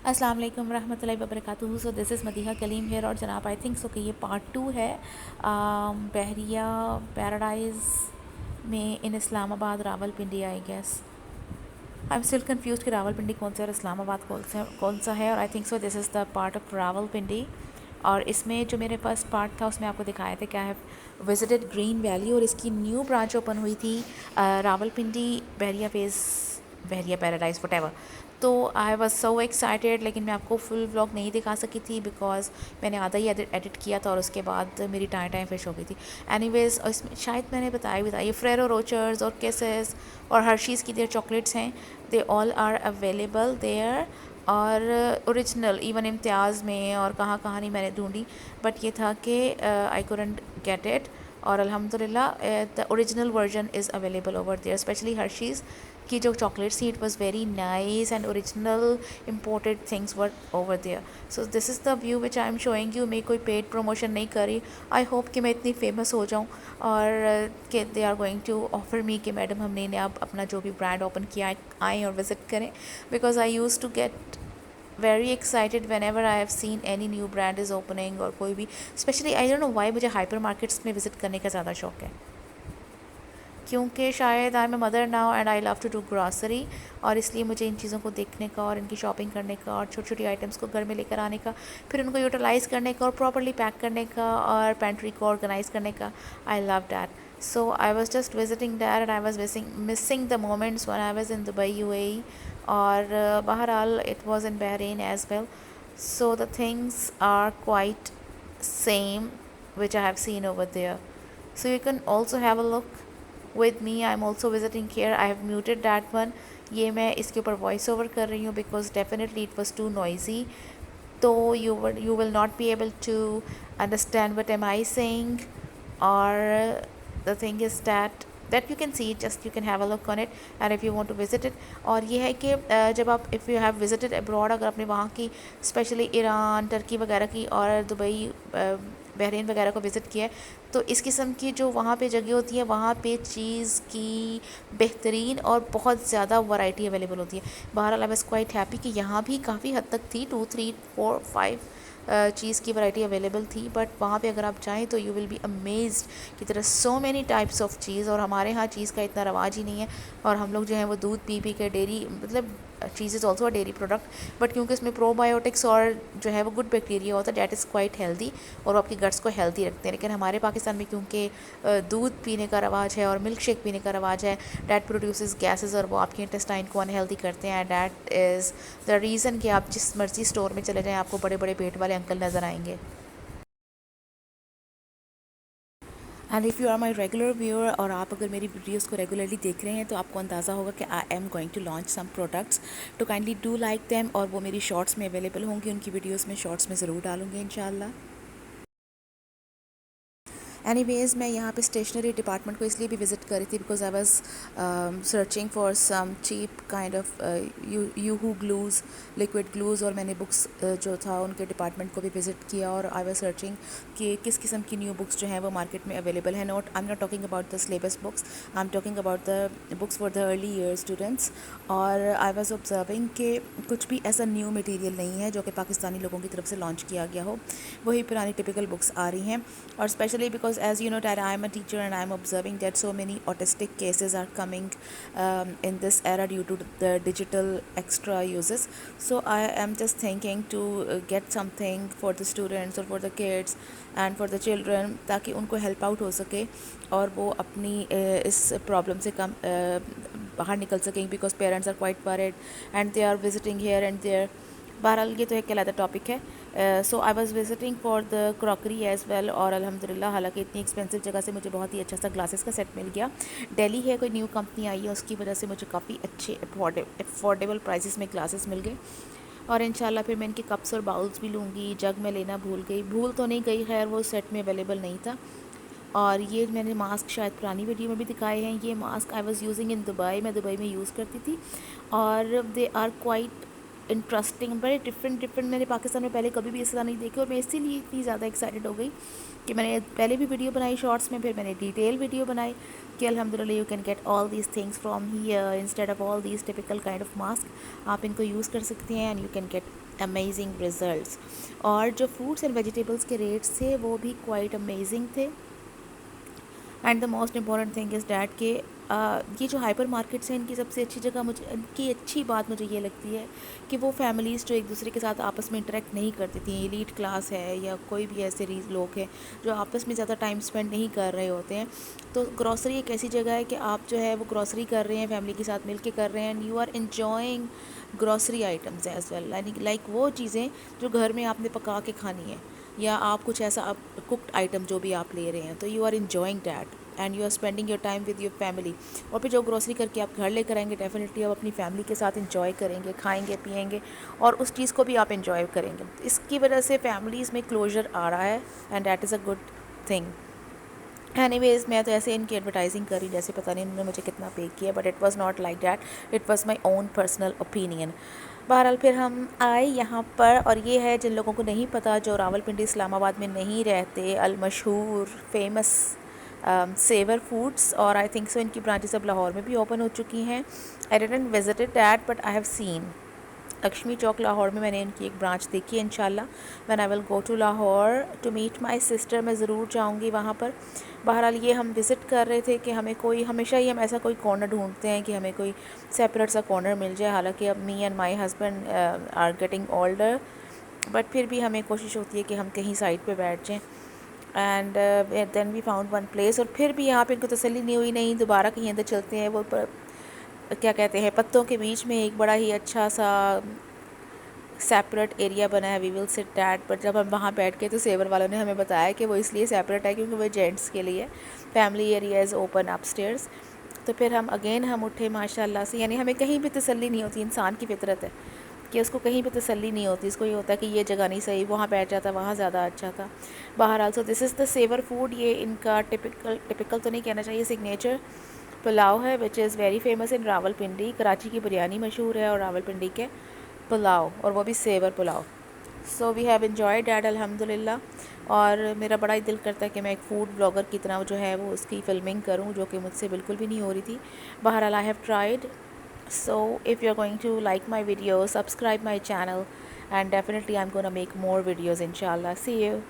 अस्सलाम वालेकुम रहमतुल्लाहि वबरकातुहू. So this is Madiha Kaleem here. और जनाब आई थिंक सो कि ये पार्ट 2 है बहरिया पैराडाइज़ में in Islamabad Rawalpindi I guess. I am still confuse कि रावलपिंडी कौन सा और इस्लामाबाद कौन सा है. और I think so this is the part of Rawalpindi. और इसमें जो मेरे फर्स्ट पार्ट था उसमें आपको दिखाया था क्या है विजिटेड ग्रीन वैली, और इसकी न्यू ब्रांच ओपन हुई थी रावलपिंडी बहरिया फेज़, बहरिया पैराडाइज़ वटेवर. तो आई वॉज सो एक्साइटेड, लेकिन मैं आपको फुल व्लॉग नहीं दिखा सकी थी बिकॉज मैंने आधा ही एडिट किया था और उसके बाद मेरी टाइम फिश हो गई थी. एनीवेज इसमें शायद मैंने बताया फ्रेरो रोचर्स और केसेस और हर्शीज़ की देयर चॉकलेट्स हैं. They all are available there और ओरिजिनल इवन इम्तियाज़ में और कहाँ कहाँ नहीं मैंने ढूंढी, बट ये था कि आई कुडंट गेट इट. और अल्हम्दुलिल्लाह the original version is available over there, specially Hershey's की जो चॉकलेट थी it was very nice and original imported things were over there. So this is the view which I am showing you. मैं कोई paid promotion नहीं करी. I hope कि मैं इतनी फेमस हो जाऊँ और कि they are going to offer me कि मैडम हमने इन्हें अब अपना जो भी ब्रांड ओपन किया आएँ और विज़िट करें. Because I use to get very excited whenever I have seen any new brand is opening. और कोई भी specially I don't know why मुझे हाइपर मार्केट्स में विज़िट करने का ज़्यादा शौक है, क्योंकि शायद I am a mother now and I love to do grocery. और इसलिए मुझे इन चीज़ों को देखने का और इनकी शॉपिंग करने का और छोटी छोटी आइटम्स को घर में लेकर आने का, फिर उनको यूटिलाइज़ करने का और प्रॉपर्ली पैक करने का और पेंट्री को ऑर्गेनाइज़ करने का, I love that. So I was just visiting there and I was missing the moments when I was in Dubai, UAE, or Bahraal, it was in Bahrain as well. So the things are quite same which I have seen over there. So you can also have a look with me. I'm also visiting here. I have muted that one. ये मैं इसके ऊपर voice over कर रही हूँ because definitely it was too noisy. तो you will not be able to understand what am I saying. Or the thing is that you can see it, just you can have a look on it and if you want to visit it. और ये है कि जब आप if you have visited abroad, अगर आपने वहाँ की स्पेशली ईरान, टर्की वगैरह की और दुबई, बहरीन वगैरह को विज़िट किया है, तो इस किस्म की जो वहाँ पे जगह होती है वहाँ पे चीज़ की बेहतरीन और बहुत ज़्यादा वैरायटी अवेलेबल होती है. बहरहाल आई वाज क्वाइट हैप्पी कि यहाँ भी काफ़ी हद तक थी, 2 3 4 5 चीज़ की वैरायटी अवेलेबल थी. बट वहाँ पे अगर आप जाएँ तो यू विल बी अमेज्ड कि there are so many types of cheese. और हमारे यहाँ चीज़ का इतना रवाज ही नहीं है और हम लोग जो हैं वो दूध पी पी के डेयरी, मतलब cheese is also a dairy product, but क्योंकि इसमें प्रोबायोटिक्स और जो है वो गुड बैक्टीरिया होता है, डैट इज़ क्वाइट हेल्दी और वो आपकी गट्स को हेल्दी रखते हैं. लेकिन हमारे पाकिस्तान में क्योंकि दूध पीने का रवाज है और मिल्क शेक पीने का रवाज है, डैट प्रोड्यूसेस गैसेस और वो आपके इंटेस्टाइन को अनहेल्दी करते हैं. डैट इज़ द रीज़न कि आप जिस मर्जी स्टोर में चले जाएँ आपको बड़े बड़े पेट वाले अंकल नज़र आएंगे. And if you are my regular viewer और आप अगर मेरी वीडियोज़ को रेगुलरली देख रहे हैं तो आपको अंदाज़ा होगा कि I am going to launch some products, तो काइंडली डू लाइक देम. और वो मेरी शॉर्ट्स में अवेलेबल होंगी, उनकी वीडियोज़ में शॉर्ट्स में ज़रूर डालूंगी इंशाल्लाह. एनीवेज़ मैं यहाँ पे स्टेशनरी डिपार्टमेंट को इसलिए भी विज़िट करी थी because I was searching for some cheap kind of UHU glues, liquid glues. और मैंने बुक्स जो था उनके डिपार्टमेंट को भी विज़िट किया और आई वाज सर्चिंग कि किस किस्म की न्यू बुक्स जो हैं वो मार्केट में अवेलेबल है. I am not talking about the syllabus books, I am talking about the books for the early year students. और आई वाज ऑब्जर्विंग कि कुछ भी ऐसा न्यू मटीरियल नहीं है जो कि पाकिस्तानी लोगों की तरफ से लॉन्च किया गया हो, वही पुरानी टिपिकल बुक्स आ रही हैं. और specially because as you know that I am a teacher and I am observing that so many autistic cases are coming in this era due to the digital extra uses. So I am just thinking to get something for the students or for the kids and for the children ताकि उनको help out हो सके और वो अपनी इस problem से कम बाहर निकल सकें because parents are quite worried and they are visiting here and there. बहरहाल ये तो एक कहलाता टॉपिक है. So I was visiting for the crockery as well. और अल्हम्दुलिल्लाह हालांकि इतनी एक्सपेंसिव जगह से मुझे बहुत ही अच्छा सा ग्लासेस का सेट मिल गया. दिल्ली है, कोई न्यू कंपनी आई है, उसकी वजह से मुझे काफ़ी अच्छे अफोर्डेबल प्राइसेस में ग्लासेस मिल गए. और इंशाल्लाह फिर मैं इनके कप्स और बाउल्स भी लूँगी. जग में लेना भूल तो नहीं गई, खैर वो सेट में अवेलेबल नहीं था. और ये मैंने मास्क शायद पुरानी वीडियो में भी दिखाए हैं. ये mask I was using in Dubai, मैं दुबई में यूज़ करती थी और दे आर क्वाइट انٹرسٹنگ, بڑے ڈفرینٹ میں نے پاکستان میں پہلے کبھی بھی اس طرح نہیں دیکھے, اور میں اسی لیے اتنی زیادہ ایکسائٹیڈ ہو گئی کہ میں نے پہلے بھی ویڈیو بنائی شارٹس میں, پھر میں نے ڈیٹیل ویڈیو بنائی کہ الحمدللہ you can get all these things from here instead of all these typical kind of mask. آپ ان کو یوز کر سکتے ہیں and you can get amazing results. اور جو فروٹس اینڈ ویجیٹیبلس کے ریٹس تھے وہ بھی کوائٹ امیزنگ تھے. And the most important thing is that کہ یہ جو ہائپر مارکیٹس ہیں ان کی سب سے اچھی جگہ مجھے, ان کی اچھی بات مجھے یہ لگتی ہے کہ وہ فیملیز جو ایک دوسرے کے ساتھ آپس میں انٹریکٹ نہیں کرتی تھیں, ایلیٹ کلاس ہے یا کوئی بھی ایسے لوگ ہیں جو آپس میں زیادہ ٹائم اسپینڈ نہیں کر رہے ہوتے ہیں, تو گروسری ایک ایسی جگہ ہے کہ آپ جو ہے وہ گروسری کر رہے ہیں فیملی کے ساتھ مل کے کر رہے ہیں, and you are enjoying grocery items as well, like وہ چیزیں جو گھر میں آپ نے پکا کے کھانی ہے, یا آپ کچھ ایسا کوکڈ آئٹم جو بھی آپ لے رہے ہیں, تو you are enjoying that and you are spending your time with your family. اور پھر جو گروسری کر کے آپ گھر لے کر آئیں گے ڈیفینیٹلی آپ اپنی فیملی کے ساتھ انجوائے کریں گے, کھائیں گے پئیں گے, اور اس چیز کو بھی آپ انجوائے کریں گے. اس کی وجہ سے فیملیز میں کلوجر آ رہا ہے and that is a good thing. Anyways میں تو ایسے ان کی ایڈورٹائزنگ کری جیسے پتہ نہیں انہوں نے مجھے کتنا پے کیا, but it was not like that, it was my own personal opinion. بہرحال پھر ہم آئے یہاں پر, اور یہ ہے جن لوگوں کو نہیں پتہ, جو راول پنڈی اسلام آباد میں نہیں رہتے, المشہور فیمس سیور فوڈس, اور آئی تھنک سو ان کی برانچز اب لاہور میں بھی اوپن ہو چکی ہیں. I didn't visited that but I have seen. Lakshmi Chowk Lahore میں میں نے ان کی ایک برانچ دیکھی ہے. انشاءاللہ when I will go to Lahore to meet my sister, میں ضرور جاؤں گی وہاں پر. بہرحال یہ ہم وزٹ کر رہے تھے کہ ہمیں کوئی, ہمیشہ ہی ہم ایسا کوئی کارنر ڈھونڈتے ہیں کہ ہمیں کوئی سیپریٹ سا کارنر مل جائے, حالانکہ اب me and my husband are getting older, but پھر بھی ہمیں کوشش ہوتی ہے کہ ہم کہیں سائڈ پہ بیٹھ جائیں. And then we found one place, اور پھر بھی یہاں پہ ان کو تسلی نہیں ہوئی, نہیں دوبارہ کہیں اندر چلتے ہیں. وہ کیا کہتے ہیں, پتوں کے بیچ میں ایک بڑا ہی اچھا سا سیپریٹ ایریا بنا ہے, وی ول سٹ دیٹ. بٹ جب ہم وہاں بیٹھ کے تو سیور والوں نے ہمیں بتایا کہ وہ اس لیے سیپریٹ ہے کیونکہ وہ جینٹس کے لیے, family area is open up اسٹیئرس. تو پھر ہم اٹھے ماشاء اللہ سے, یعنی ہمیں کہیں بھی تسلی نہیں ہوتی, انسان کی فطرت ہے کہ اس کو کہیں بھی تسلی نہیں ہوتی, اس کو یہ ہوتا ہے کہ یہ جگہ نہیں صحیح, وہاں بیٹھ جاتا, وہاں زیادہ اچھا تھا. بہرحال سو دس از دا سیور فوڈ. یہ ان کا ٹپکل تو نہیں کہنا چاہیے, سگنیچر پلاؤ ہے وچ از ویری فیمس ان راول پنڈی. کراچی کی بریانی مشہور ہے اور راول پنڈی کے پلاؤ, اور وہ بھی savour pulao. So we have enjoy that الحمد للہ. اور میرا بڑا ہی دل کرتا ہے کہ میں ایک فوڈ بلاگر کی طرح جو ہے وہ اس کی فلمنگ کروں, جو کہ مجھ سے بالکل بھی نہیں ہو رہی تھی. بہرحال I have tried. So if you're going to like my videos, subscribe my channel, and definitely I'm going to make more videos inshallah. See you.